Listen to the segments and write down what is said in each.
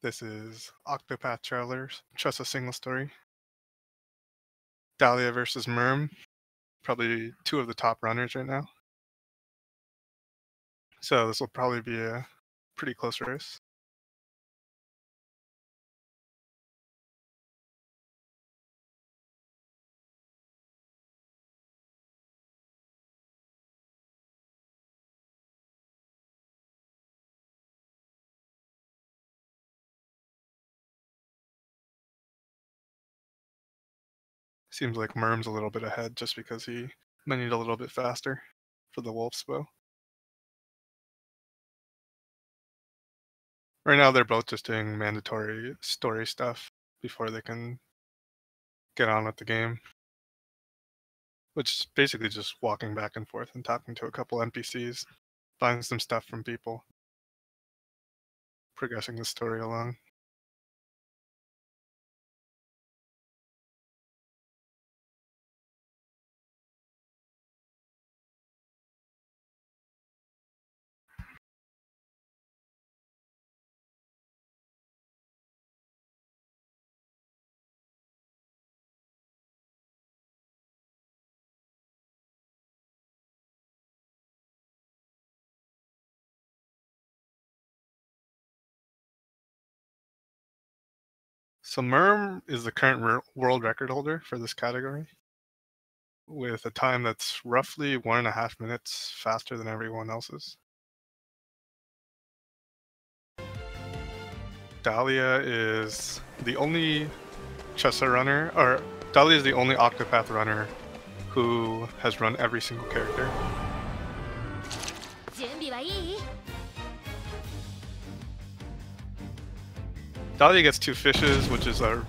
This is Octopath Travelers, Tressa single story. Dalia versus Murm, probably two of the top runners right now. So this will probably be a pretty close race. Seems like Murm's a little bit ahead just because he might need a little bit faster for the Wolf's Bow. Right now they're both just doing mandatory story stuff before they can get on with the game. Which is basically just walking back and forth and talking to a couple NPCs, buying some stuff from people, progressing the story along. So Murm is the current world record holder for this category, with a time that's roughly 1.5 minutes faster than everyone else's. Dalia is the only Tressa runner, or Dalia is the only Octopath runner who has run every single character. Dalia gets 2 fishes, which is a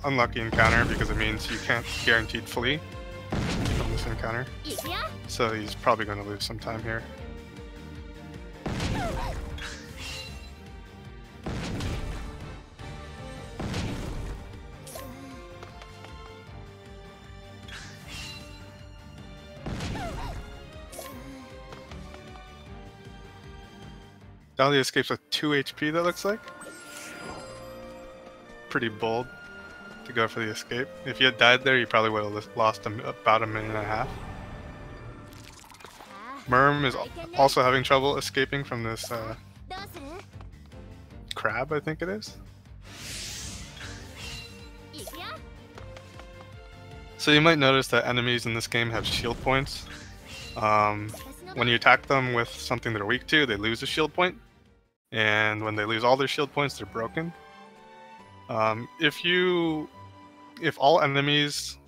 unlucky encounter because it means you can't guaranteed flee from this encounter. So he's probably going to lose some time here. Dalia escapes with 2 HP, that looks like. Pretty bold to go for the escape. If you had died there, you probably would have lost about 1.5 minutes. Murm is also having trouble escaping from this crab, I think it is. So you might notice that enemies in this game have shield points. When you attack them with something they're weak to, they lose a shield point. And when they lose all their shield points, they're broken. If all enemies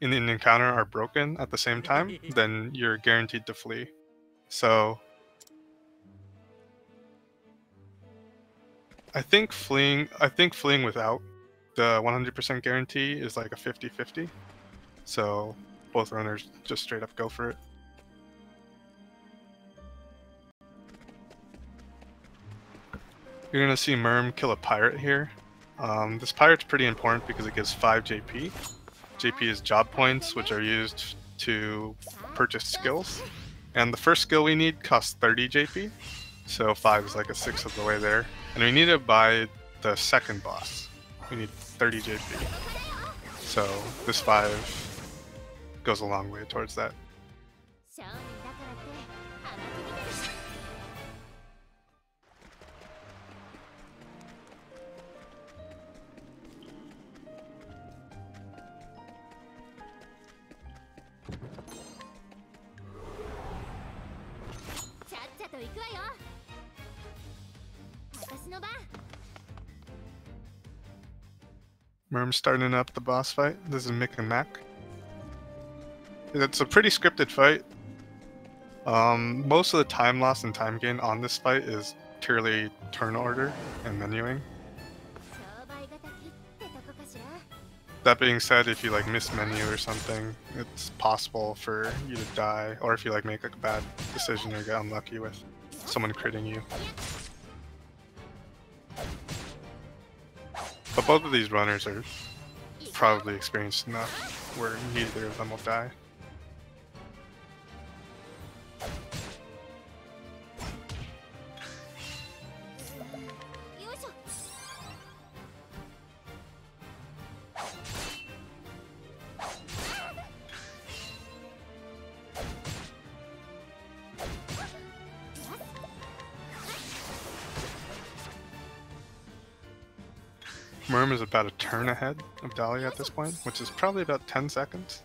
in an encounter are broken at the same time, then you're guaranteed to flee. So I think fleeing without the 100% guarantee is like a 50-50. So both runners just straight up go for it. You're gonna see Murm kill a pirate here. This pirate's pretty important because it gives 5 JP. JP is job points, which are used to purchase skills. And the first skill we need costs 30 JP, so 5 is like 1/6 of the way there. And we need it by the second boss. We need 30 JP. So this 5 goes a long way towards that. Murm's starting up the boss fight. This is Mick and Mac. It's a pretty scripted fight. Most of the time loss and time gain on this fight is purely turn order and menuing. That being said, if you like miss menu or something, it's possible for you to die, or if you like make a bad decision or get unlucky with someone critting you. But both of these runners are probably experienced enough where neither of them will die. Murm is about a turn ahead of Dalia at this point, which is probably about 10 seconds.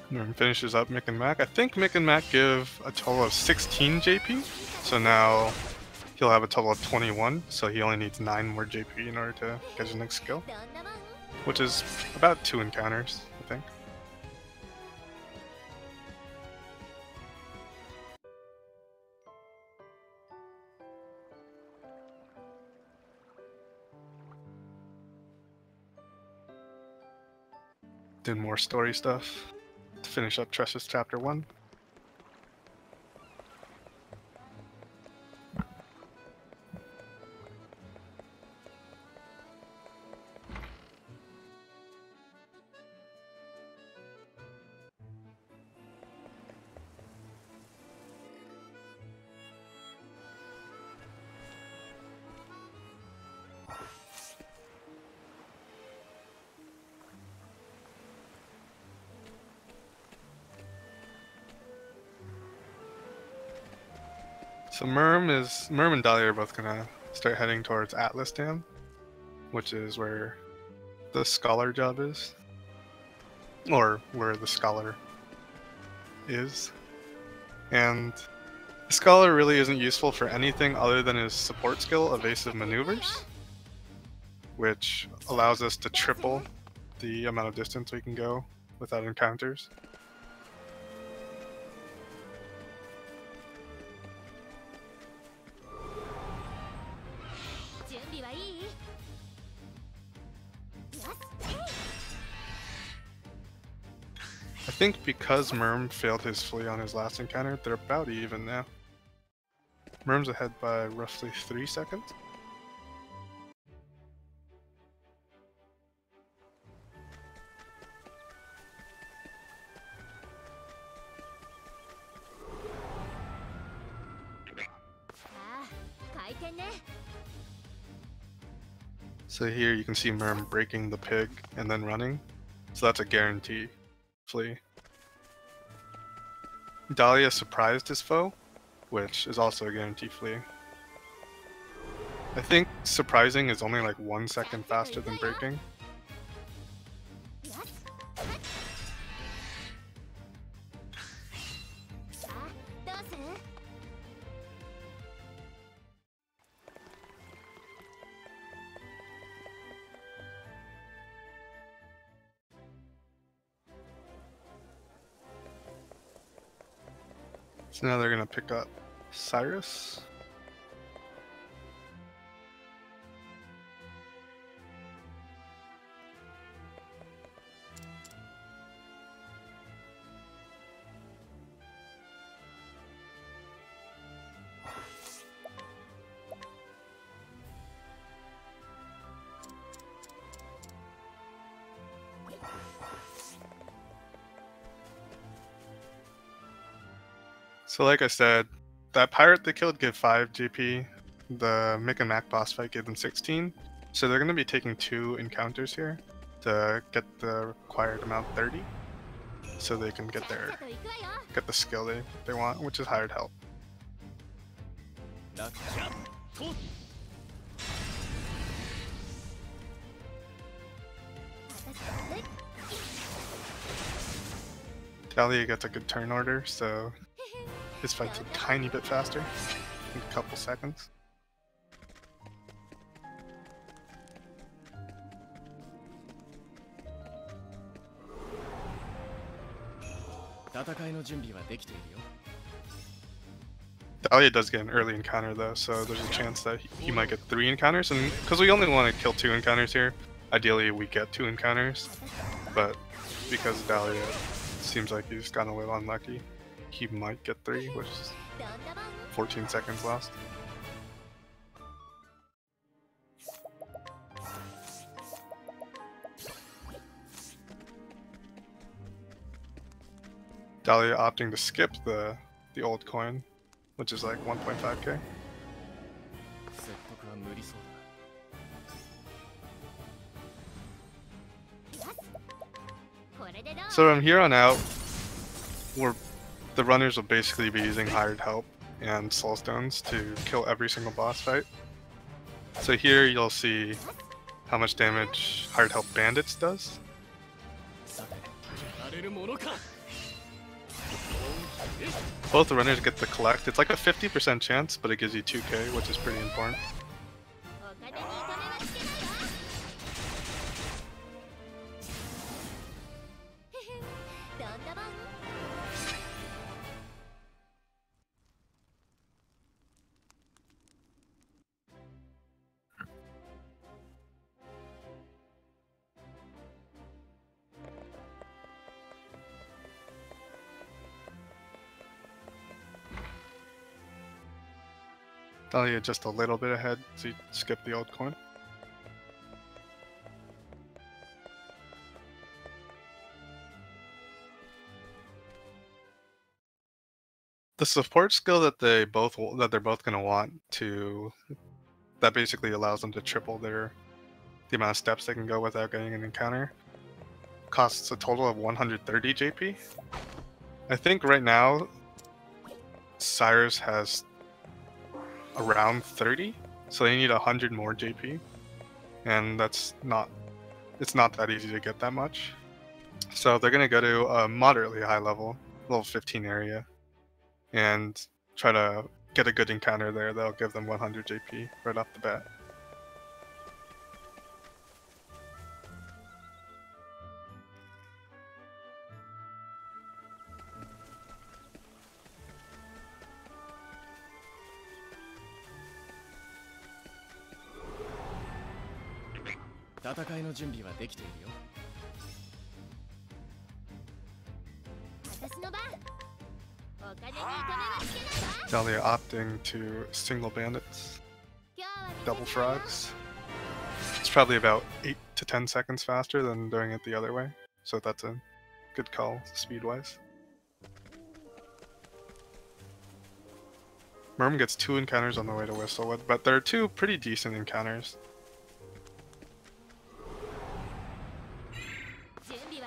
Murm finishes up Mick and Mac. I think Mick and Mac give a total of 16 JP, so now he'll have a total of 21, so he only needs 9 more JP in order to get his next skill, which is about 2 encounters, I think. Did more story stuff to finish up Tressa's chapter 1. So Murm and Dalia are both gonna start heading towards Atlas Dam, which is where the scholar job is, or where the scholar is. And the scholar really isn't useful for anything other than his support skill, Evasive Maneuvers, which allows us to triple the amount of distance we can go without encounters. I think because Murm failed his flee on his last encounter, they're about even now. Murm's ahead by roughly 3 seconds. So here you can see Murm breaking the pig and then running. So that's a guarantee flee. Dalia surprised his foe, which is also a guarantee flee. I think surprising is only like 1 second faster than breaking. So now they're gonna pick up Cyrus. So like I said, that pirate they killed gave 5 GP, the Mick and Mac boss fight gave them 16, so they're going to be taking 2 encounters here to get the required amount 30, so they can get the skill they want, which is hired help. Dalia gets a good turn order, so his fight's a tiny bit faster, in a couple seconds. Dalia does get an early encounter though, so there's a chance that he might get 3 encounters, and because we only want to kill 2 encounters here, ideally we get 2 encounters, but because Dalia seems like he's gotten a little unlucky, he might get 3, which is 14 seconds lost. Dalia opting to skip the old coin, which is like 1.5k. So from here on out, the runners will basically be using hired help and soulstones to kill every single boss fight. So here you'll see how much damage hired help bandits does. Both the runners get to collect. It's like a 50% chance, but it gives you 2k, which is pretty important. Dalia just a little bit ahead, so you skip the old coin. The support skill that they're both going to want to, that basically allows them to triple the amount of steps they can go without getting an encounter, costs a total of 130 JP. I think right now Cyrus has around 30, so they need 100 more JP, and it's not that easy to get that much. So they're going to go to a moderately high level 15 area, and try to get a good encounter there that'll give them 100 JP right off the bat. Dalia opting to single bandits, double frogs. It's probably about 8 to 10 seconds faster than doing it the other way, so that's a good call speed-wise. Murm gets 2 encounters on the way to Whistlewood, but they're 2 pretty decent encounters.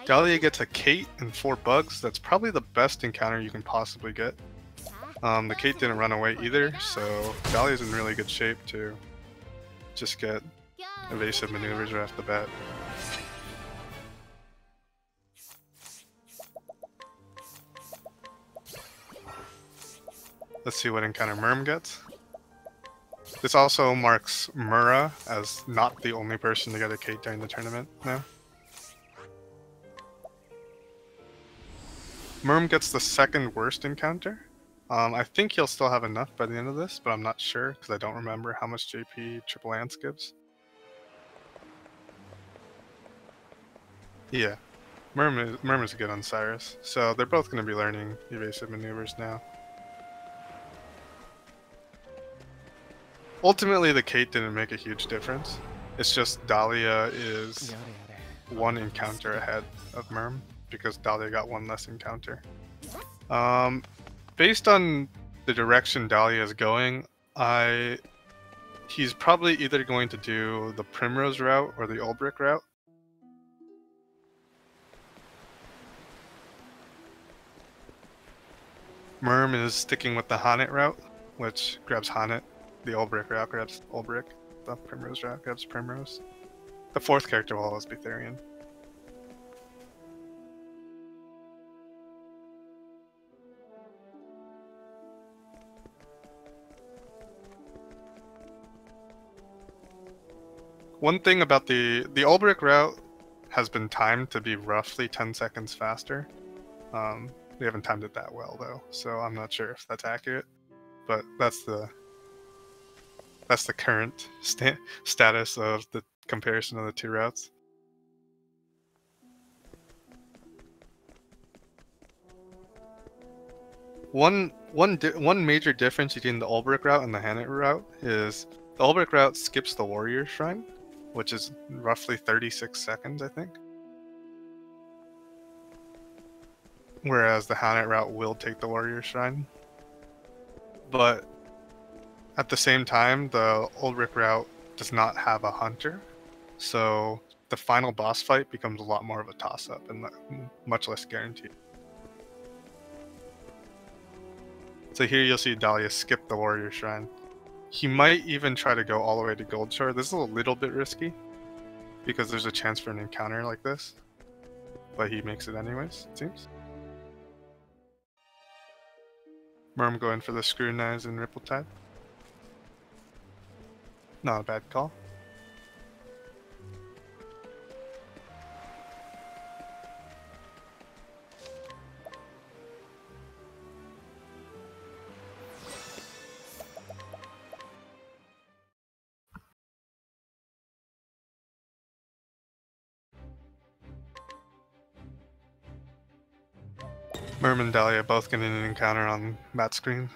Dalia gets a Kate and 4 bugs. That's probably the best encounter you can possibly get. The Kate didn't run away either, so Dalia's in really good shape to just get evasive maneuvers right off the bat. Let's see what encounter Murm gets. This also marks Mura as not the only person to get a Kate during the tournament now. Murm gets the second worst encounter. I think he'll still have enough by the end of this, but I'm not sure because I don't remember how much JP Triple Lance gives. Yeah, Murm is good on Cyrus, so they're both going to be learning evasive maneuvers now. Ultimately, the Kate didn't make a huge difference. It's just Dalia is 1 encounter ahead of Murm, because Dalia got 1 less encounter. Based on the direction Dalia is going, he's probably either going to do the Primrose route or the Ulbrich route. Murm is sticking with the Haunted route, which grabs Haunted. The Ulbrich route grabs Ulbrich. The Primrose route grabs Primrose. The 4th character will always be Therian. One thing about the Ulbrich route has been timed to be roughly 10 seconds faster. We haven't timed it that well though, so I'm not sure if that's accurate. But that's the current status of the comparison of the 2 routes. One major difference between the Ulbrich route and the Hanet route is the Ulbrich route skips the Warrior Shrine, which is roughly 36 seconds, I think. Whereas the Hanet route will take the Warrior Shrine. But at the same time, the Ulbrich route does not have a hunter, so the final boss fight becomes a lot more of a toss-up and much less guaranteed. So here you'll see Dalia skip the warrior shrine. He might even try to go all the way to Goldshore. This is a little bit risky because there's a chance for an encounter like this, but he makes it anyways, it seems. Murm going for the Scrutinize and Ripple Tide. Not a bad call. Murm and Dalia both getting an encounter on that screen.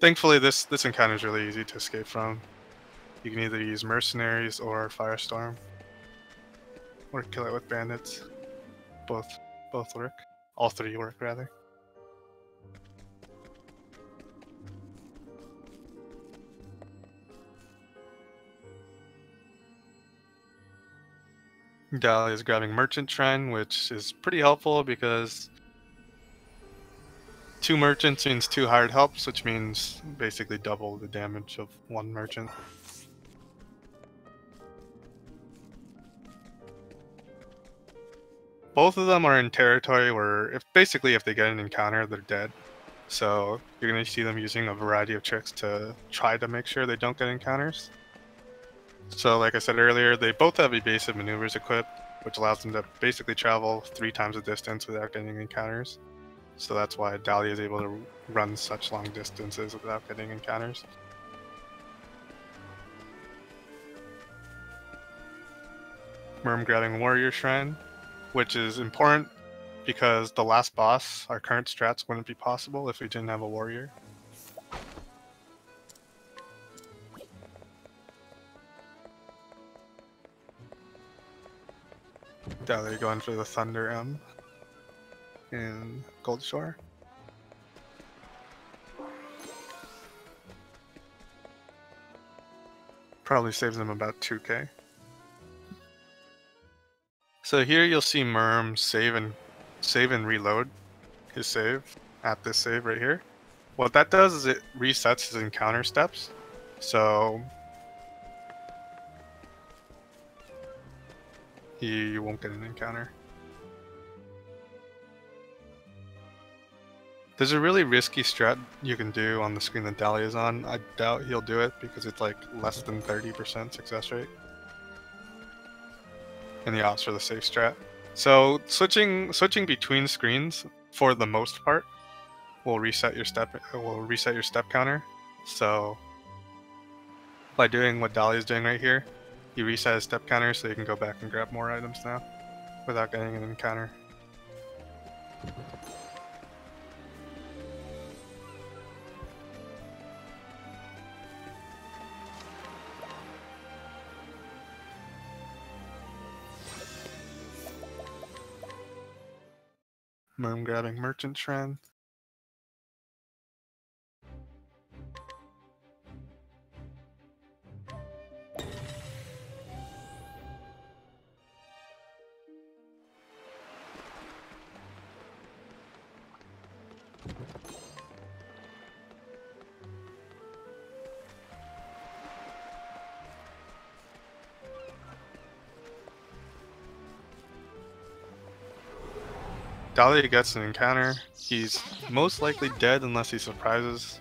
Thankfully, this encounter is really easy to escape from. You can either use Mercenaries or Firestorm, or kill it with Bandits. Both work. All three work, rather. Dalia is grabbing Merchant Shrine, which is pretty helpful because 2 merchants means 2 hired helps, which means basically double the damage of 1 merchant. Both of them are in territory where if they get an encounter, they're dead. So you're going to see them using a variety of tricks to try to make sure they don't get encounters. So like I said earlier, they both have evasive maneuvers equipped, which allows them to basically travel 3 times the distance without getting encounters. So that's why Dalia is able to run such long distances without getting encounters. Murm grabbing Warrior Shrine, which is important because the last boss, our current strats, wouldn't be possible if we didn't have a warrior. Dalia going for the Thunder M in Goldshore. Probably saves him about 2k. So here you'll see Murm save and reload his save at this save right here. What that does is it resets his encounter steps. So he won't get an encounter. There's a really risky strat you can do on the screen that Dalia is on. I doubt he'll do it because it's like less than 30% success rate. And he opts for the safe strat. So switching between screens for the most part will reset your step counter. So by doing what Dalia is doing right here, you reset his step counter so you can go back and grab more items now without getting an encounter. Murm grabbing Merchant Shrine. Dalia gets an encounter. He's most likely dead unless he surprises.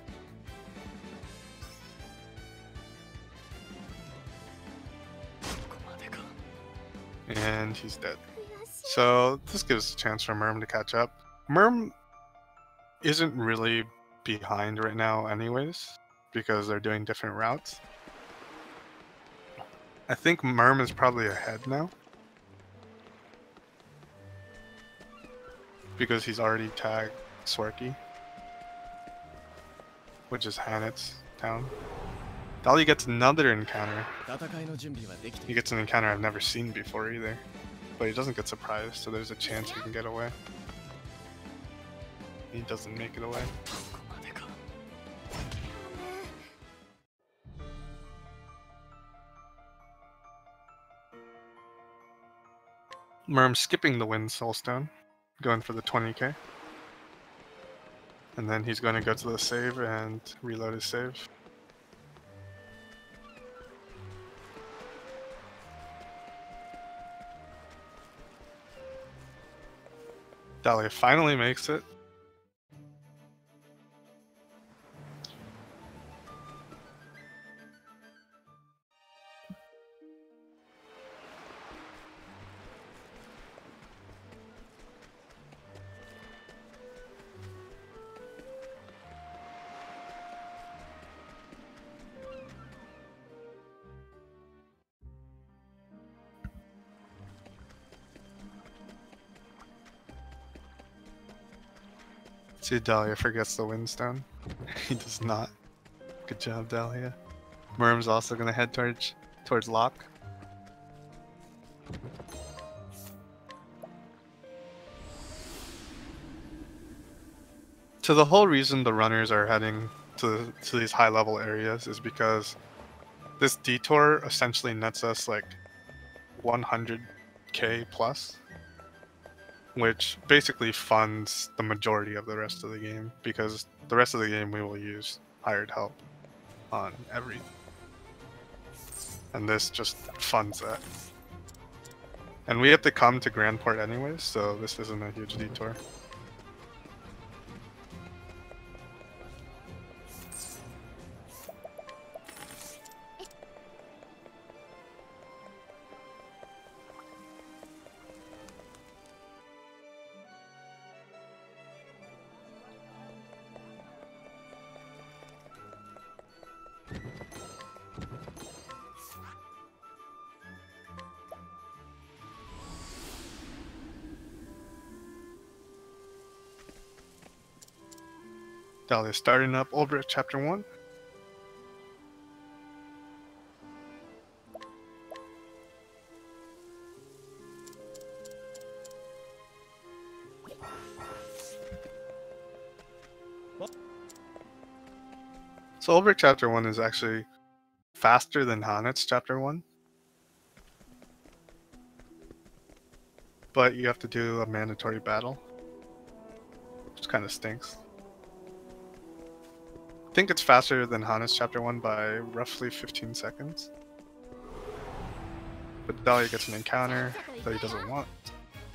And he's dead. So this gives a chance for Murm to catch up. Murm isn't really behind right now anyways, because they're doing different routes. I think Murm is probably ahead now, because he's already tagged Swarky, which is Hanet's town. Dalia gets another encounter. He gets an encounter I've never seen before either, but he doesn't get surprised, so there's a chance he can get away. He doesn't make it away. Murm skipping the Wind Soulstone, going for the 20k. And then he's going to go to the save and reload his save. Dalia finally makes it. See, Dalia forgets the Windstone. He does not. Good job, Dalia. Murm's also going to head towards Lock. So the whole reason the runners are heading to these high level areas is because this detour essentially nets us like 100k plus, which basically funds the majority of the rest of the game, because the rest of the game we will use hired help on everything. And this just funds that. And we have to come to Grandport anyways, so this isn't a huge detour. Dalia starting up Ulbrich Chapter 1. So Ulbrich Chapter 1 is actually faster than Hanitz Chapter 1. But you have to do a mandatory battle, which kind of stinks. I think it's faster than Hanitz Chapter 1 by roughly 15 seconds. But Dalia gets an encounter that he doesn't want,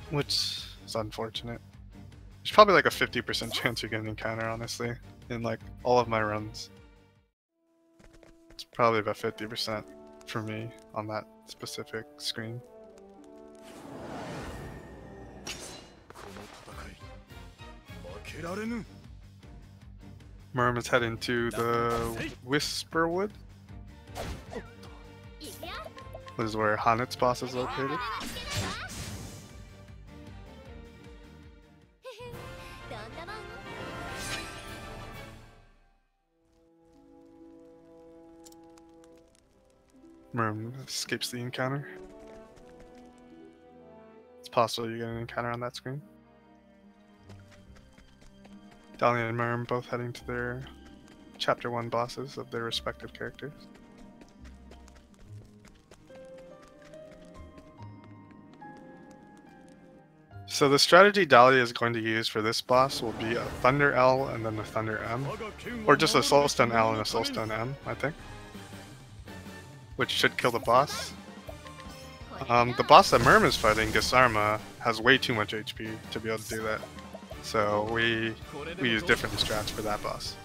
which is unfortunate. There's probably like a 50% chance you get an encounter, honestly, in like all of my runs. It's probably about 50% for me on that specific screen. Murm is heading to the Whisperwood. This is where Hanit's boss is located. Murm escapes the encounter. It's possible you get an encounter on that screen. Dalia and Murm both heading to their Chapter 1 bosses of their respective characters. So the strategy Dalia is going to use for this boss will be a Thunder L and then a Thunder M. Or just a Soulstone L and a Soulstone M, I think. Which should kill the boss. The boss that Murm is fighting, Gisarma, has way too much HP to be able to do that. So we use different strats for that boss.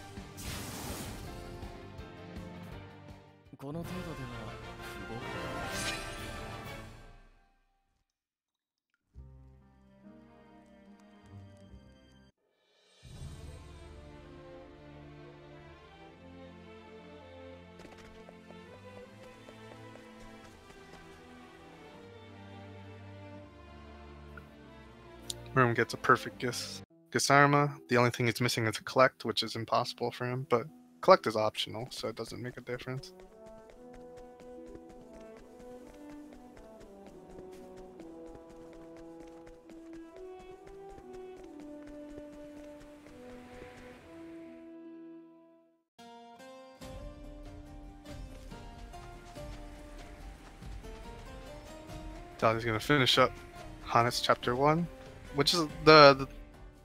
Murm gets a perfect Gisarma. The only thing he's missing is a Collect, which is impossible for him, but Collect is optional, so it doesn't make a difference. Dalia's gonna finish up Hannes Chapter 1, which is the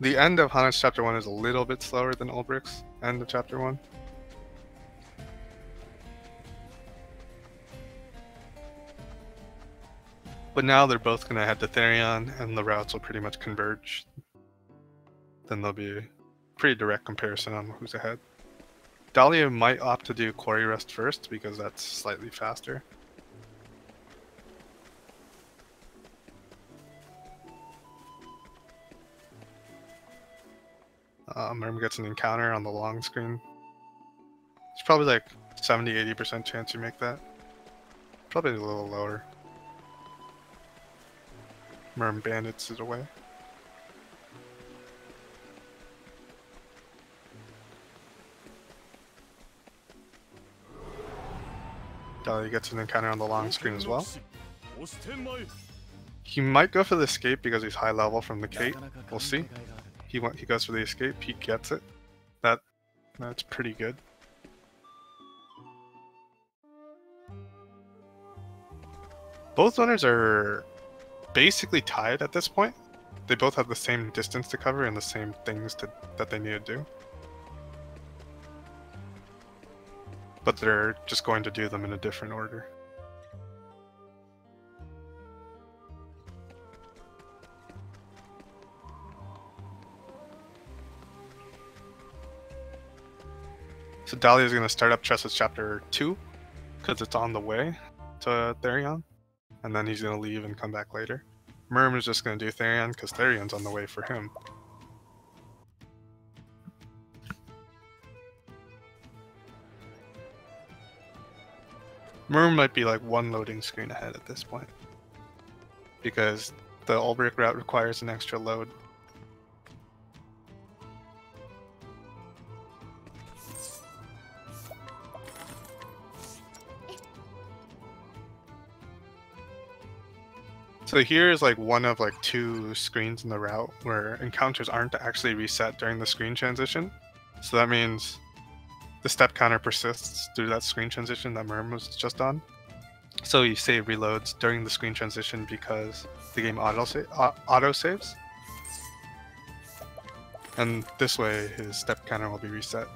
end of Hannes Chapter 1 is a little bit slower than Ulbrich's end of Chapter 1. But now they're both going to head to Therion, and the routes will pretty much converge. Then there'll be a pretty direct comparison on who's ahead. Dalia might opt to do Quarry Rest first, because that's slightly faster. Murm gets an encounter on the long screen. It's probably like 70-80% chance you make that. Probably a little lower. Murm bandits it away. Dalia gets an encounter on the long screen as well. He might go for the escape because he's high level from the Kate. We'll see. He goes for the escape. He gets it. That's pretty good. Both runners are basically tied at this point. They both have the same distance to cover and the same things that they need to do. But they're just going to do them in a different order. So Dalia is going to start up Tressa's Chapter 2, because it's on the way to Therion, and then he's going to leave and come back later. Murm is just going to do Therion, because Therion's on the way for him. Murm might be like one loading screen ahead at this point, because the Ulbrich route requires an extra load. So here is like one of like two screens in the route where encounters aren't actually reset during the screen transition. So that means the step counter persists through that screen transition that Murm was just on. So you save reloads during the screen transition because the game auto saves. And this way his step counter will be reset.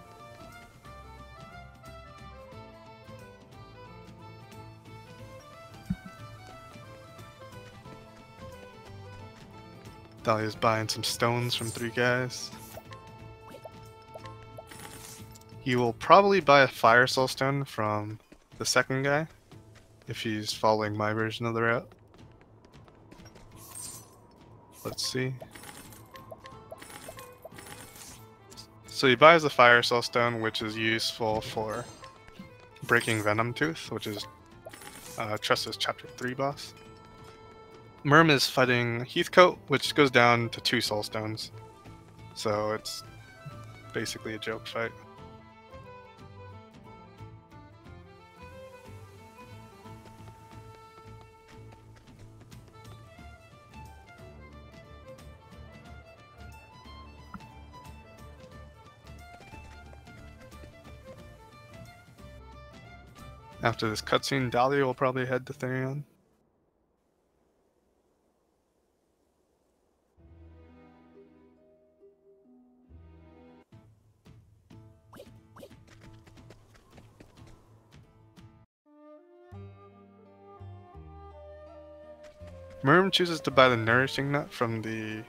Dalia's buying some stones from three guys. He will probably buy a Fire Soul Stone from the second guy, if he's following my version of the route. Let's see. So he buys the Fire Soul Stone, which is useful for breaking Venom Tooth, which is Tressa's Chapter 3 boss. Murm is fighting Heathcote, which goes down to 2 Soul Stones. So it's basically a joke fight. After this cutscene, Dalia will probably head to Therion. Murm chooses to buy the Nourishing Nut from the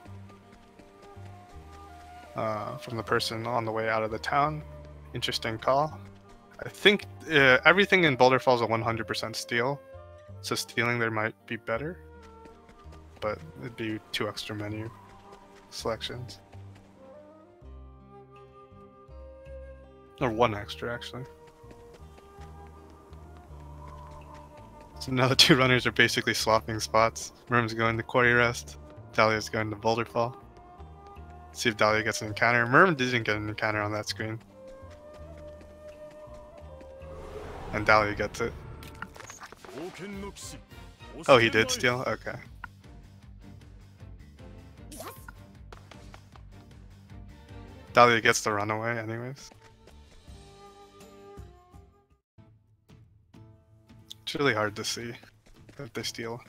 person on the way out of the town. Interesting call. I think everything in Boulder Falls is 100% steal, so stealing there might be better, but it'd be 2 extra menu selections. Or 1 extra, actually. So now the 2 runners are basically swapping spots. Murm's going to Quarry Rest, Dalia's going to Boulder Fall. See if Dalia gets an encounter. Murm didn't get an encounter on that screen. And Dalia gets it. Oh, he did steal? Okay. Dalia gets the runaway anyways. It's really hard to see if they steal.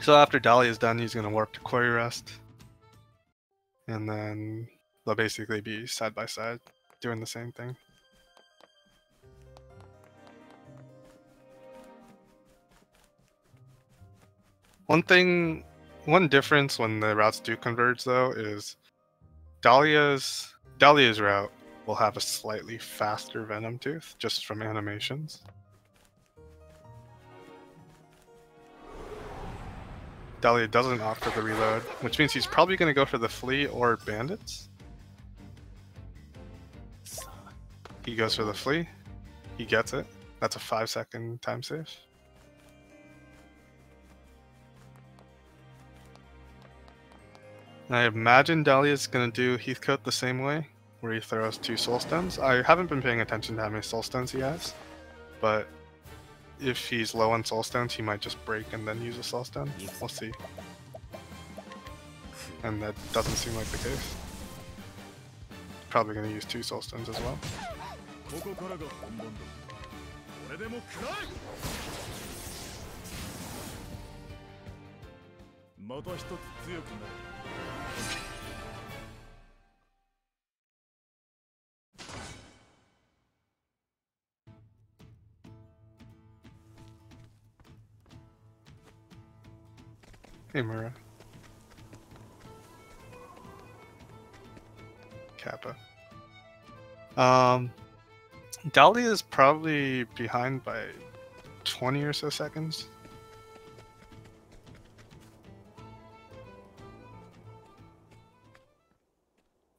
So after Dalia is done, he's gonna warp to Quarry Rest. And then they'll basically be side by side, doing the same thing. One difference when the routes do converge though is Dalia's route will have a slightly faster Venom Tooth, just from animations. Dalia doesn't opt for the reload, which means he's probably going to go for the Flea or Bandits. He goes for the Flea. He gets it. That's a 5-second time save. And I imagine Dalia's going to do Heathcote the same way, where he throws 2 Soul Stones. I haven't been paying attention to how many Soul Stones he has, but if he's low on Soul Stones, he might just break and then use a Soul Stone. We'll see. And that doesn't seem like the case. Probably going to use 2 Soul Stones as well. Hey, Mura. Kappa. Dalia is probably behind by 20 or so seconds.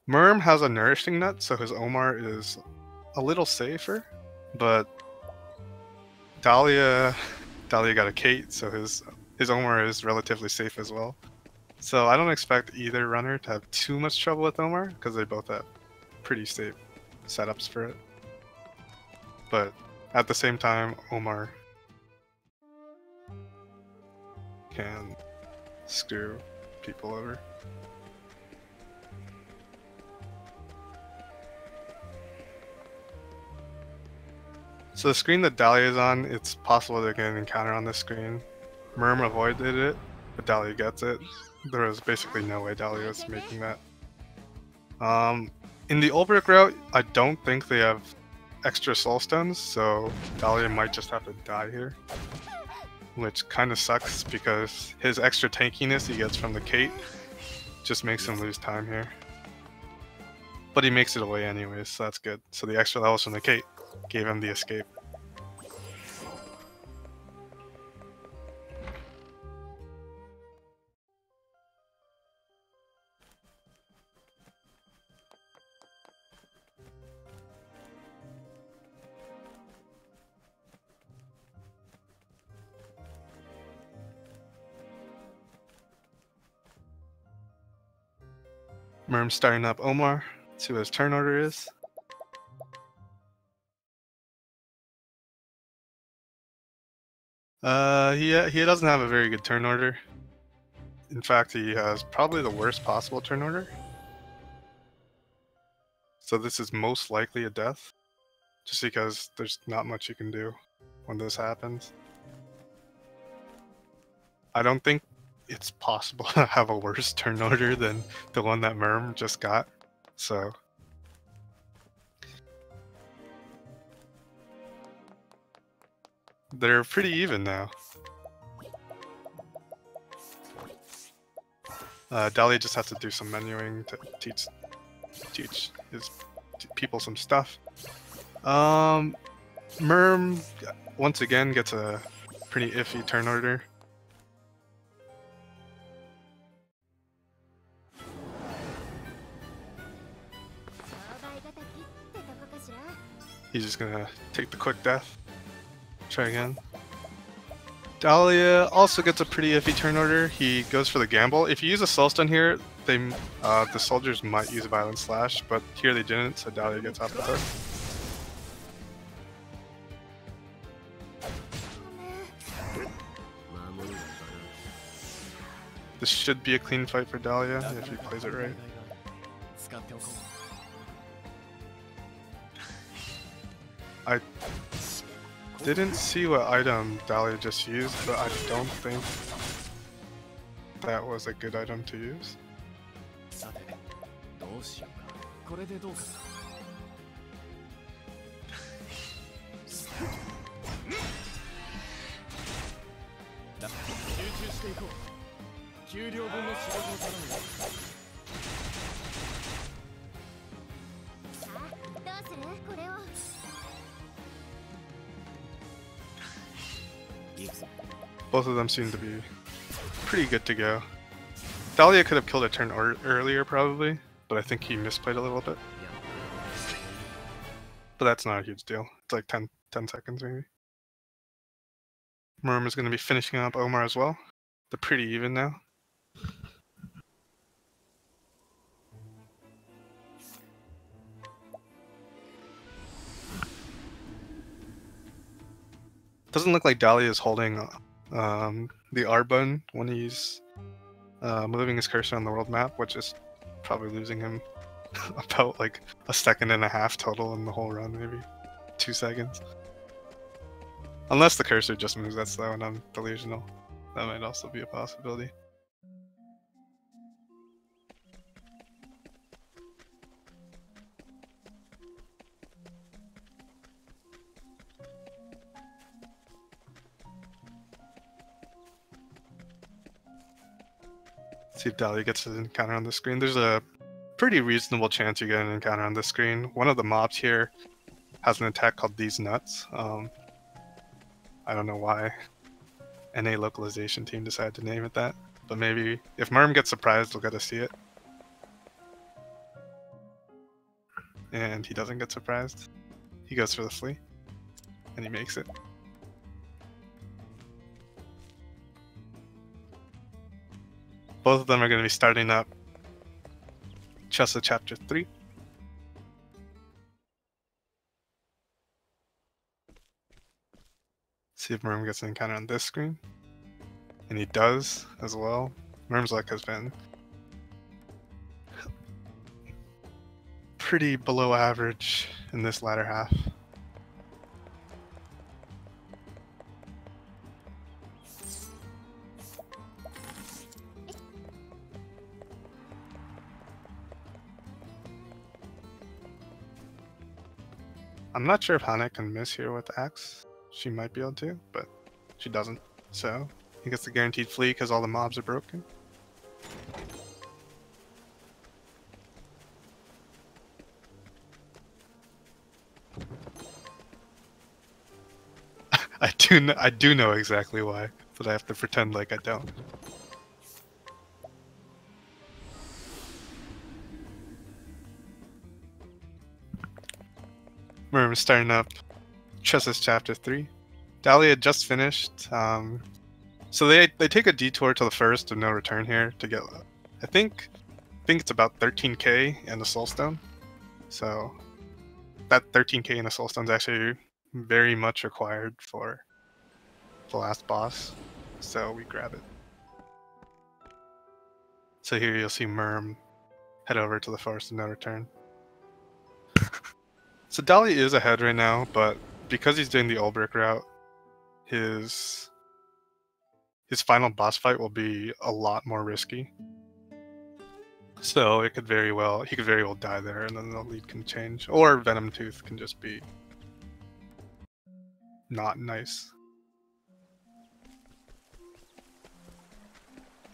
Murm has a Nourishing Nut, so his Omar is a little safer, but Dalia got a Kate, so his Omar is relatively safe as well. So I don't expect either runner to have too much trouble with Omar, because they both have pretty safe setups for it. But at the same time, Omar can screw people over. So the screen that Dalia is on, it's possible to get an encounter on this screen. Murm avoided it, but Dalia gets it. There was basically no way Dalia was making that. In the Ulbrich route, I don't think they have extra Soul Stones, so Dalia might just have to die here. Which kind of sucks, because his extra tankiness he gets from the Kate just makes him lose time here. But he makes it away anyways, so that's good. So the extra levels from the Kate gave him the escape. Murm's starting up Omar. Let's see what his turn order is. He doesn't have a very good turn order. In fact, he has probably the worst possible turn order. So this is most likely a death, just because there's not much you can do when this happens. I don't think it's possible to have a worse turn order than the one that Murm just got, so... They're pretty even now. Dalia just has to do some menuing to teach his people some stuff. Murm, once again, gets a pretty iffy turn order. He's just gonna take the quick death. Try again. Dalia also gets a pretty iffy turn order. He goes for the gamble. If you use a Soulstone here, the soldiers might use a Violent Slash, but here they didn't, so Dalia gets off the hook. This should be a clean fight for Dalia if he plays it right. I didn't see what item Dalia just used, but I don't think that was a good item to use. Both of them seem to be pretty good to go. Dalia could have killed a turn earlier probably, but I think he misplayed a little bit. But that's not a huge deal. It's like 10 seconds maybe. Murm is going to be finishing up Omar as well. They're pretty even now. Doesn't look like Dalia is holding the R button when he's moving his cursor on the world map, which is probably losing him about like a second and a half total in the whole run, maybe 2 seconds. Unless the cursor just moves that slow and I'm delusional. That might also be a possibility. See if Dalia gets an encounter on the screen. There's a pretty reasonable chance you get an encounter on the screen. One of the mobs here has an attack called These Nuts. I don't know why NA localization team decided to name it that, but maybe if Murm gets surprised, we'll get to see it. And he doesn't get surprised. He goes for the flea, and he makes it. Both of them are going to be starting up Tressa Chapter 3. See if Murm gets an encounter on this screen. And he does as well. Murm's luck has been pretty below average in this latter half. I'm not sure if Hana can miss here with the axe. She might be able to, but she doesn't. So he gets the guaranteed flee because all the mobs are broken. I do know exactly why, but I have to pretend like I don't. We're starting up Tressa's Chapter 3. Dalia just finished. So they take a detour to the first of no return here to get, I think it's about 13k and a soulstone. So that 13k and a soulstone is actually very much required for the last boss. So we grab it. So here you'll see Murm head over to the forest of no return. So Dalia is ahead right now, but because he's doing the Ulbrich route, his final boss fight will be a lot more risky. So he could very well die there, and then the lead can change. Or Venom Tooth can just be not nice.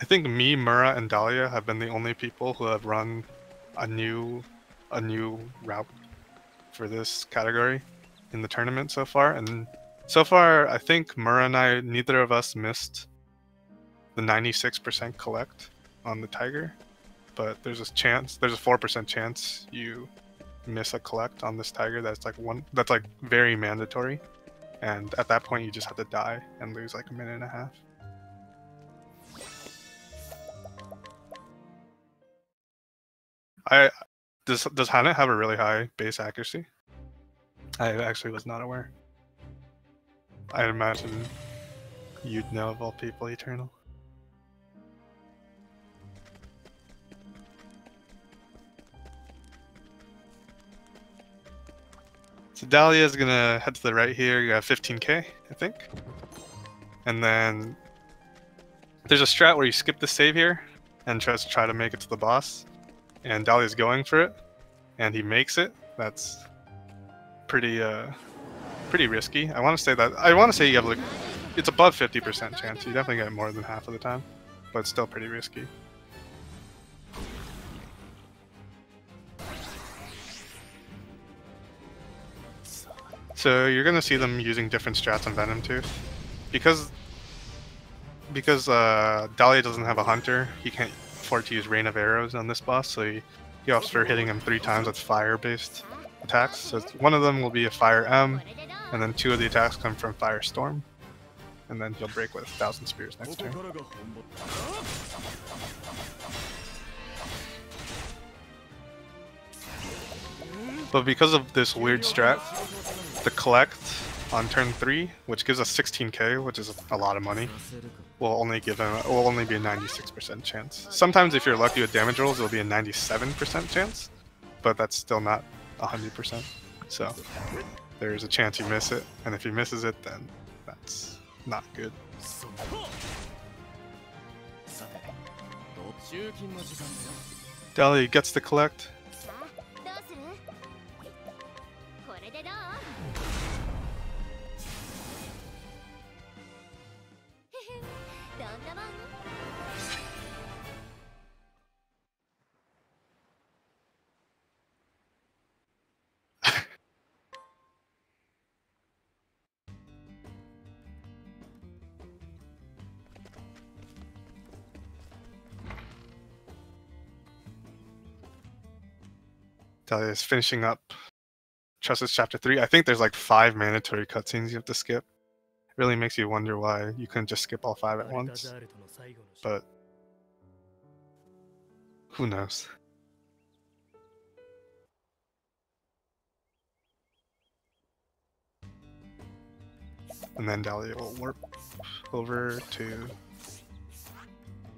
I think me, Mura, and Dalia have been the only people who have run a new route for this category in the tournament so far, and so far I think Mura and I, neither of us missed the 96% collect on the Tiger, but there's a 4% chance you miss a collect on this Tiger. That's like very mandatory, and at that point you just have to die and lose like a minute and a half. Does Hana have a really high base accuracy? I actually was not aware. I imagine you'd know of all people, Eternal. So Dalia is gonna head to the right here. You got 15k, I think. And then There's a strat where you skip the save here and tries to try to make it to the boss, and Dalia's going for it, and he makes it. That's pretty risky. I want to say you have like, it's above 50% chance. You definitely get more than half of the time, but it's still pretty risky. So you're gonna see them using different strats on Venom Tooth, because Dalia doesn't have a hunter. He can't afford to use Rain of Arrows on this boss, so he opts for hitting him 3 times with fire-based attacks. So one of them will be a Fire M, and then 2 of the attacks come from Firestorm, and then he'll break with 1,000 Spears next turn. But because of this weird strat, the collect on turn 3, which gives us 16k, which is a lot of money, will only be a 96% chance. Sometimes if you're lucky with damage rolls, it'll be a 97% chance, but that's still not 100%. So there's a chance you miss it, and if he misses it, then that's not good. Dalia gets the collect. Dalia is finishing up Tressa's Chapter 3. I think there's like 5 mandatory cutscenes you have to skip. It really makes you wonder why you couldn't just skip all 5 at once. But who knows? And then Dalia will warp over to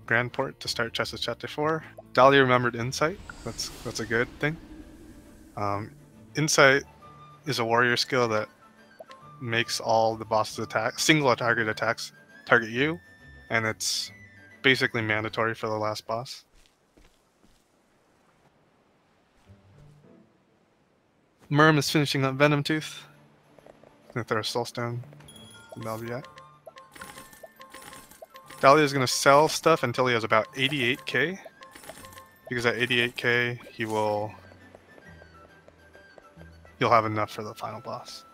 Grandport to start Tressa's Chapter 4. Dalia remembered Insight. That's a good thing. Insight is a warrior skill that makes all the boss's attacks, single target attacks, target you, and it's basically mandatory for the last boss. Murm is finishing up Venom Tooth. Gonna throw a Soulstone, and that'll be it. Dalia is gonna sell stuff until he has about 88k, because at 88k he'll have enough for the final boss.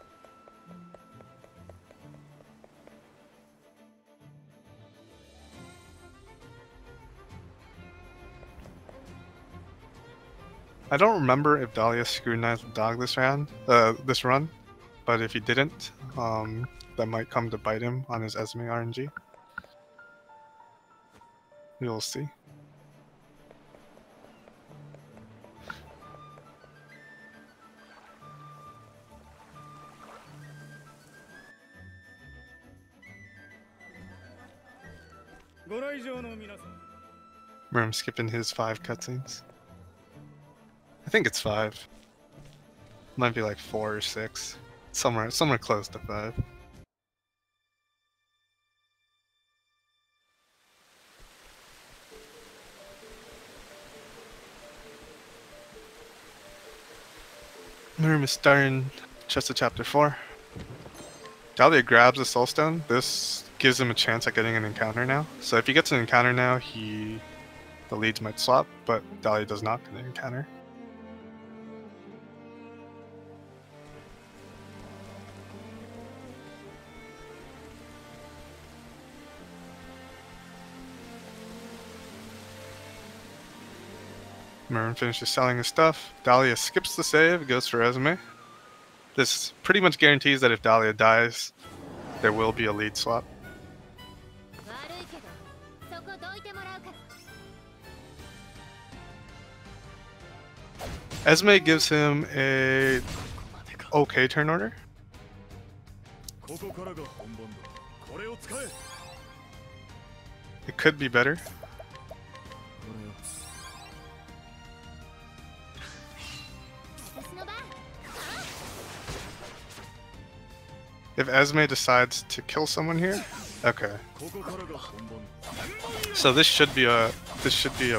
I don't remember if Dalia scrutinized the dog this run, but if he didn't, that might come to bite him on his Esme RNG. We will see. I'm skipping his 5 cutscenes. I think it's 5. Might be like 4 or 6. Somewhere close to 5. Murm is starting Tressa Chapter 4. Dalia grabs a Soulstone. This gives him a chance at getting an encounter now. So if he gets an encounter now, the leads might swap, but Dalia does not get an encounter. Murm finishes selling his stuff. Dalia skips the save, goes for Esme. This pretty much guarantees that if Dalia dies, there will be a lead swap. Esme gives him a okay turn order. It could be better. If Esme decides to kill someone here, Okay. So this should be a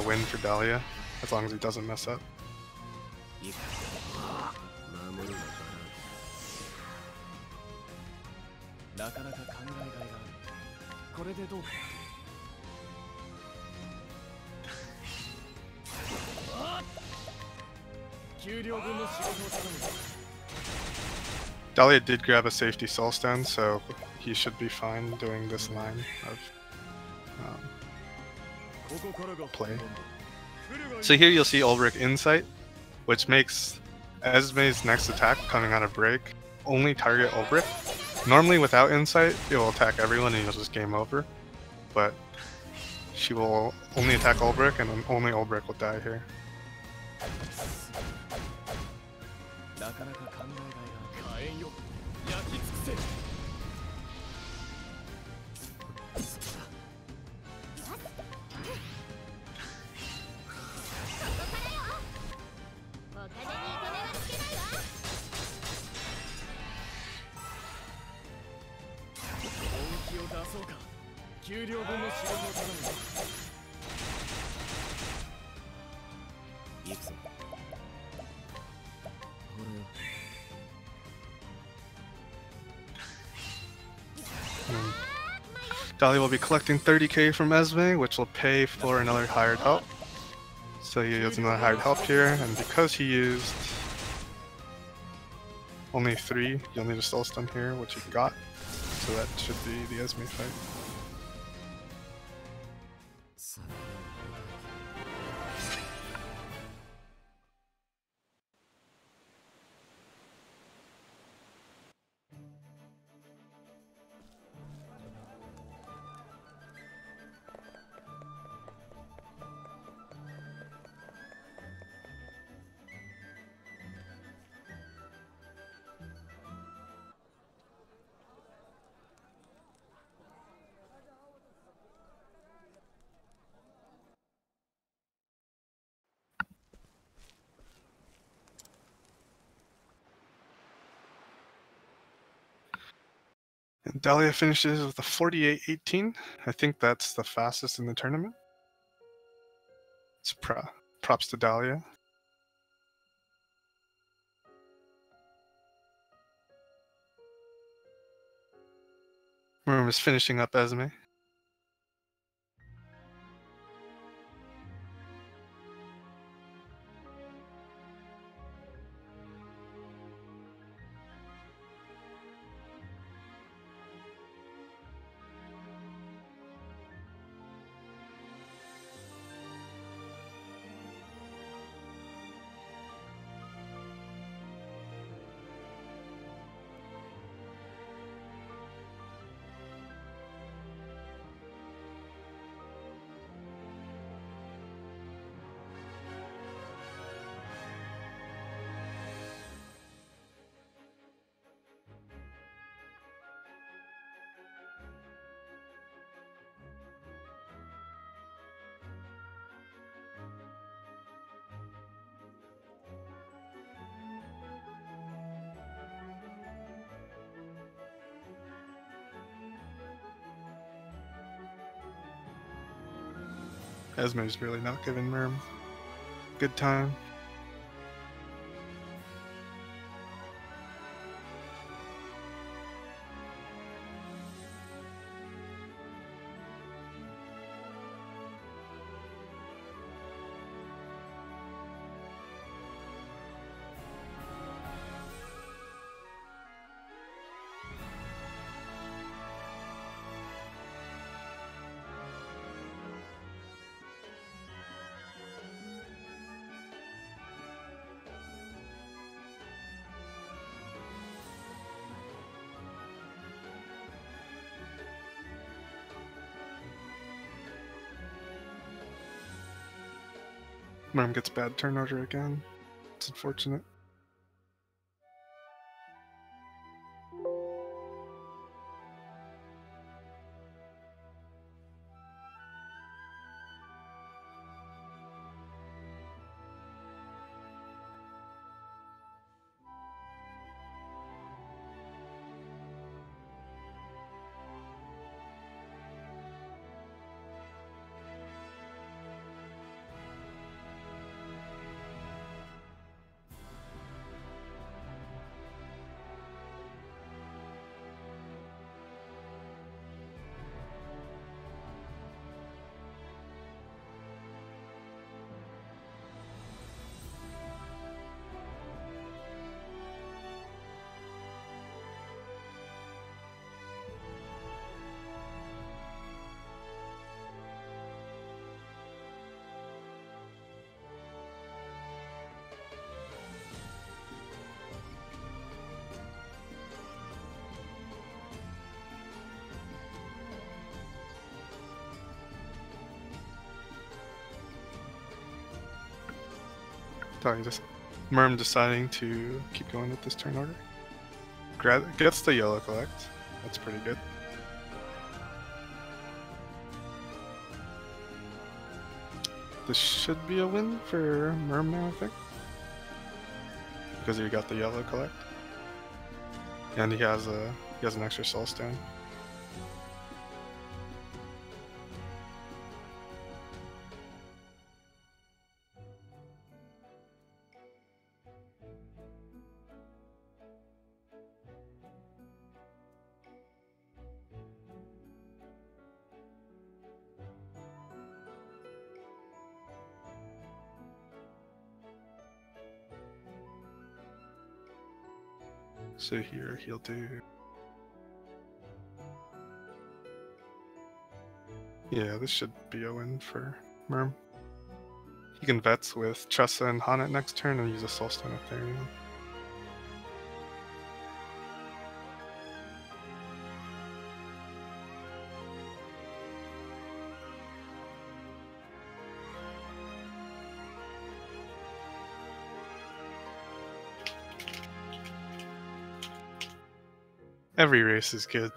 win for Dalia, as long as he doesn't mess up. Dalia did grab a safety soulstone, so he should be fine doing this line of play. So here you'll see Ulrich Insight, which makes Esme's next attack coming out of break only target Ulrich. Normally without Insight, it will attack everyone and you'll just game over. But she will only attack Ulrich and then only Ulrich will die here. Dalia will be collecting 30k from Esme, which will pay for another hired help. So he uses another hired help here, and because he used only 3, you'll need a soulstone here, which he got. So that should be the Esme fight. And Dalia finishes with a 48-18. I think that's the fastest in the tournament. It's props to Dalia. Murm is finishing up Esme. Esme's really not giving Murm good time. Murm gets bad turn order again. It's unfortunate. Oh, just Murm deciding to keep going with this turn order. Gets the yellow collect. That's pretty good. This should be a win for Murm now, I think. Because he got the yellow collect. And he has an extra soul stone. So here he'll do... Yeah, this should be a win for Murm. He can vets with Tressa and Haunted next turn and use a Soulstone up there. Every race is good.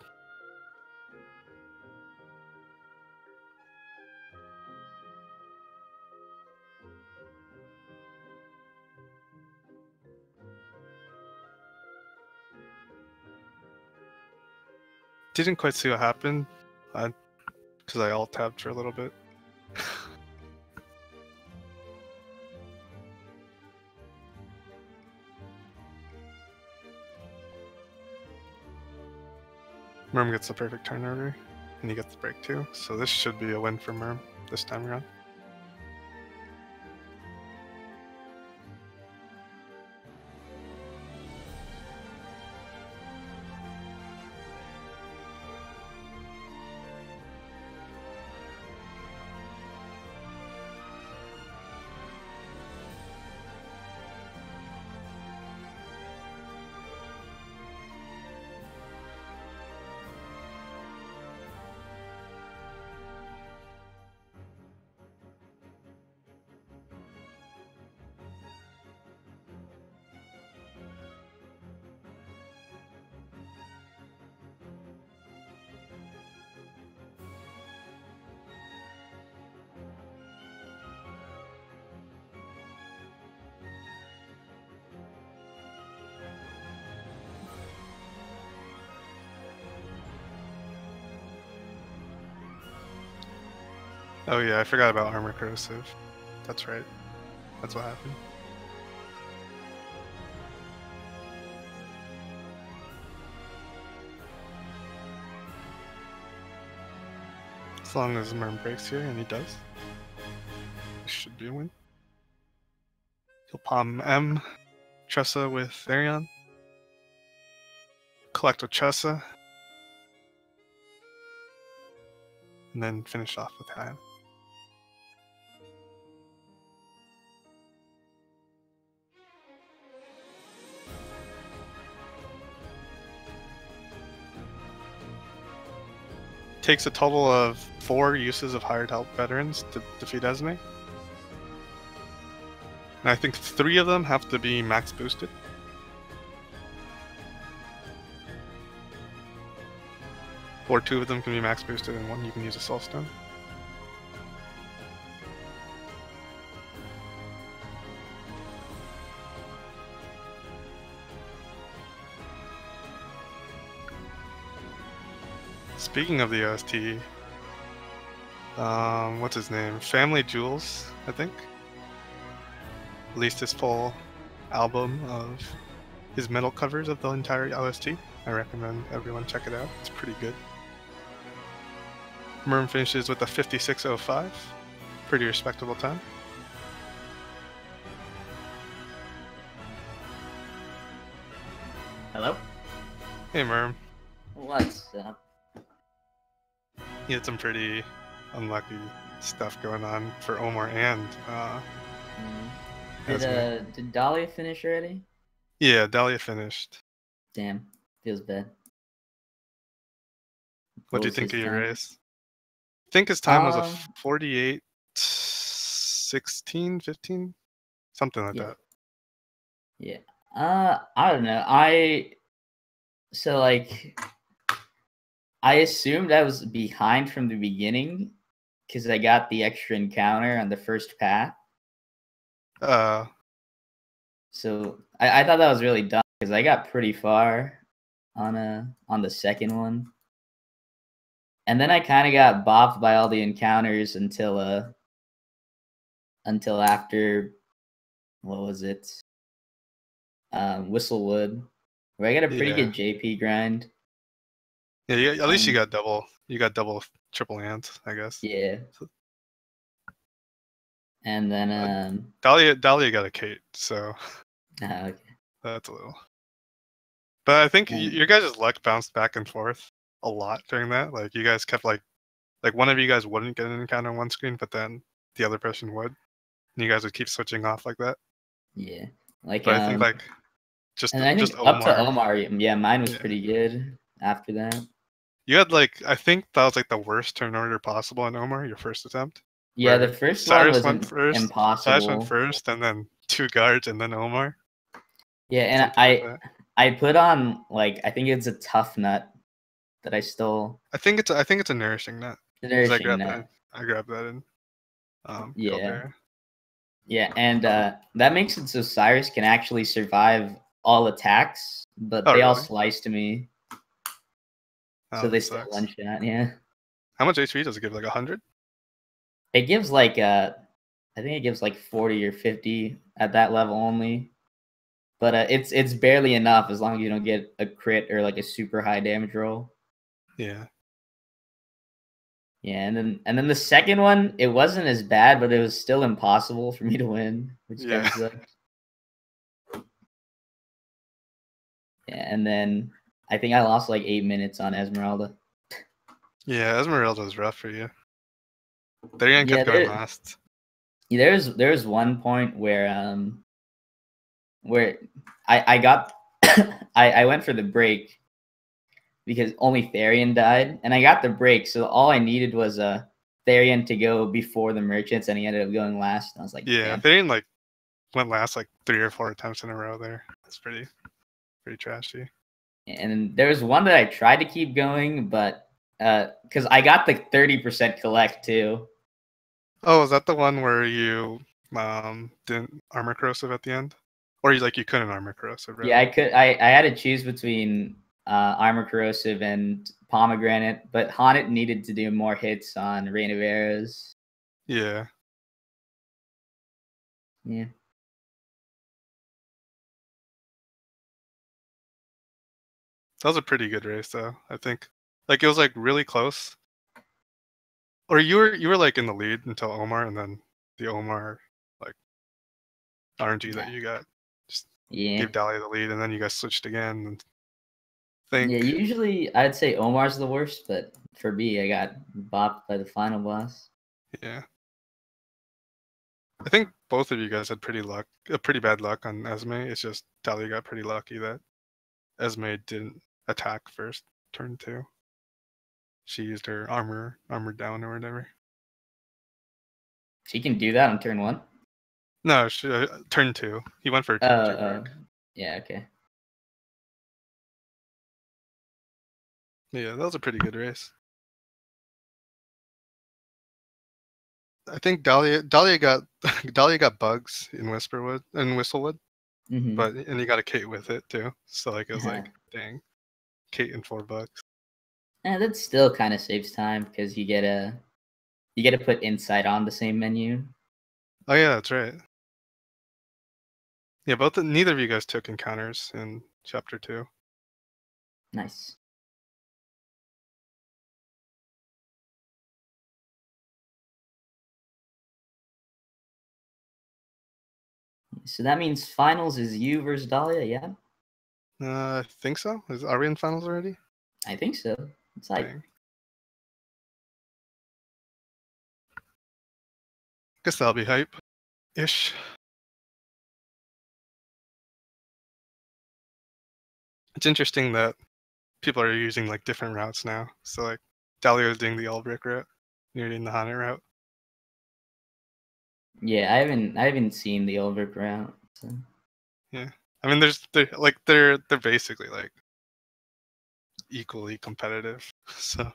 Didn't quite see what happened, because I alt-tabbed for a little bit. Murm gets the perfect turn order, and he gets the break too, so this should be a win for Murm this time around. Oh yeah, I forgot about Armor Corrosive. That's right. That's what happened. As long as Murm breaks here, and he does, this should be a win. He'll palm M, Tressa with Therion, collect with Tressa, and then finish off with Haim. Takes a total of 4 uses of Hired Help Veterans to defeat Esme. And I think 3 of them have to be max boosted. Or 2 of them can be max boosted and 1 you can use a Soulstone. Speaking of the OST, what's his name? Family Jewels, I think. Released his full album of his metal covers of the entire OST. I recommend everyone check it out. It's pretty good. Murm finishes with a 56.05. Pretty respectable time. Hello? Hey Murm. What's up? He had some pretty unlucky stuff going on for Omar and Did Dalia finish already? Yeah, Dalia finished. Damn, feels bad. What do you think of your race? I think his time was a 48, 16, 15, something like Yeah. that. Yeah. I don't know. So like I assumed I was behind from the beginning because I got the extra encounter on the first path. So I thought that was really dumb because I got pretty far on the second one. And then I kind of got bopped by all the encounters until after, what was it? Whistlewood, where I got a pretty Yeah. good JP grind. Yeah, at least you And got double, triple ants, I guess. yeah. And then Dalia got a Kate, so okay. that's a little. But I think And, your guys' luck bounced back and forth a lot during that. Like you guys kept like one of you guys wouldn't get an encounter on one screen, but then the other person would, and you guys would keep switching off like that. yeah. Like But I think like just and I think up to Omar. Omar, yeah, mine was Yeah. pretty good after that. You had like I think that was like the worst turn order possible on Omar, your first attempt. Yeah, the Where first one Cyrus was went first. Cyrus went impossible. first, and then 2 guards, and then Omar. Yeah, and Something like that. I put on like I think it's a tough nut that I stole. I think it's a nourishing nut. The 'Cause nourishing nut. I grabbed that in Yeah. Caldera. Yeah, and that makes it so Cyrus can actually survive all attacks, but Oh they all really? slice to me, Oh, so that they still sucks. one shot. Yeah, How much HP does it give? Like 100? it gives like I think it gives like 40 or 50 at that level only, but it's barely enough as long as you don't get a crit or like a super high damage roll. Yeah. Yeah, and then the second one, it wasn't as bad, but it was still impossible for me to win, which kind Yeah. of sucked. Yeah, and then I think I lost like 8 minutes on Esmeralda. Yeah, Esmeralda's rough for you. Darian Yeah, kept going last. there's one point where I got I went for the break because only Therian died, and I got the break, so all I needed was Therian to go before the merchants, and he ended up going last. And I was like, Yeah, damn. Darian like went last like 3 or 4 attempts in a row there. That's pretty trashy. And there was one that I tried to keep going, but because I got the 30% collect too. Oh, is that the one where you didn't armor corrosive at the end? Or you couldn't armor corrosive, Yeah, rather? I had to choose between armor corrosive and pomegranate, but Haunted needed to do more hits on Rain of Arrows. Yeah. Yeah. That was a pretty good race though, I think. Like it was like really close. Or you were like in the lead until Omar, and then the Omar like RNG that you got just Yeah. gave Dalia the lead, and then you guys switched again. And Yeah, think usually I'd say Omar's the worst, but for me, I got bopped by the final boss. yeah, I think both of you guys had pretty bad luck on Esme. It's just Dalia got pretty lucky that Esme didn't attack first turn 2. She used her armor down or whatever. She can do that on turn 1? No, turn 2. He went for a 2 card. Yeah, okay. Yeah, that was a pretty good race. I think Dalia got Dalia got bugs in Whistlewood, but and you got a Kate with it too. So like it was like dang, Kate and 4 bugs. And that still kind of saves time because you get to put insight on the same menu. Oh yeah, that's right. Yeah, neither of you guys took encounters in chapter 2. Nice. So that means finals is you versus Dalia, yeah? I think so. Are we in finals already? I think so. It's like Dang. Guess that'll be hype-ish. It's interesting that people are using like different routes now. So like Dalia is doing the all brick route, you're doing the Haunted route. Yeah, I haven't seen the overground. So. Yeah, I mean, they're basically like equally competitive. So is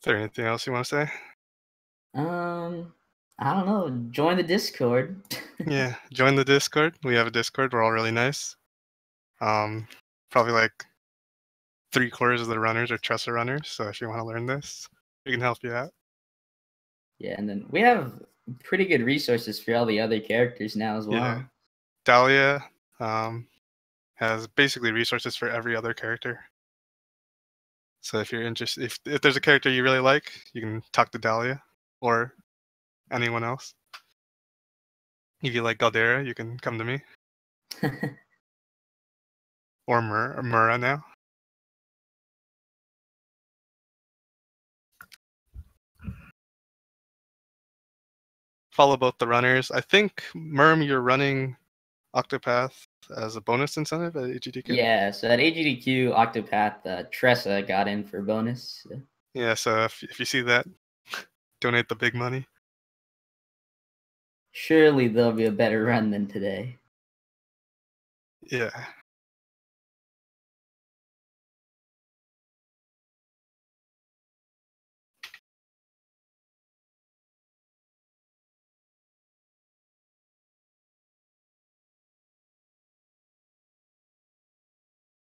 there anything else you want to say? I don't know. Join the Discord. Yeah, join the Discord. We have a Discord. We're all really nice. Probably like 3/4 of the runners are Tressa runners. So if you want to learn this, we can help you out. Yeah, and then we have pretty good resources for all the other characters now as Yeah, well. Dalia has basically resources for every other character. So if you're interested, if there's a character you really like, you can talk to Dalia or anyone else. If you like Galdera, you can come to me or Mura now. Follow both the runners. I think Murm, you're running Octopath as a bonus incentive at AGDQ. Yeah, so at AGDQ, Octopath, Tressa got in for bonus. So Yeah, so if you see that, donate the big money. surely there'll be a better run than today. Yeah.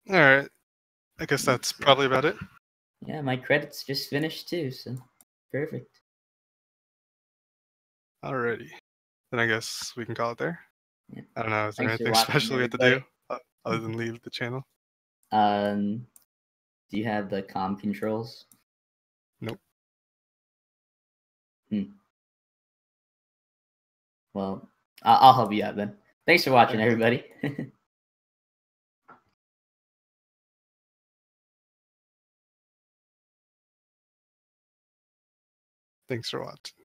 All right. I guess that's probably about it. Yeah, my credits just finished too, so perfect. Alrighty. Then I guess we can call it there. Yeah. I don't know. Is there Thanks for anything watching, special we have to do everybody. other than leave the channel? Do you have the comm controls? Nope. Well, I'll help you out then. Thanks for watching, Okay. everybody. Thanks for watching.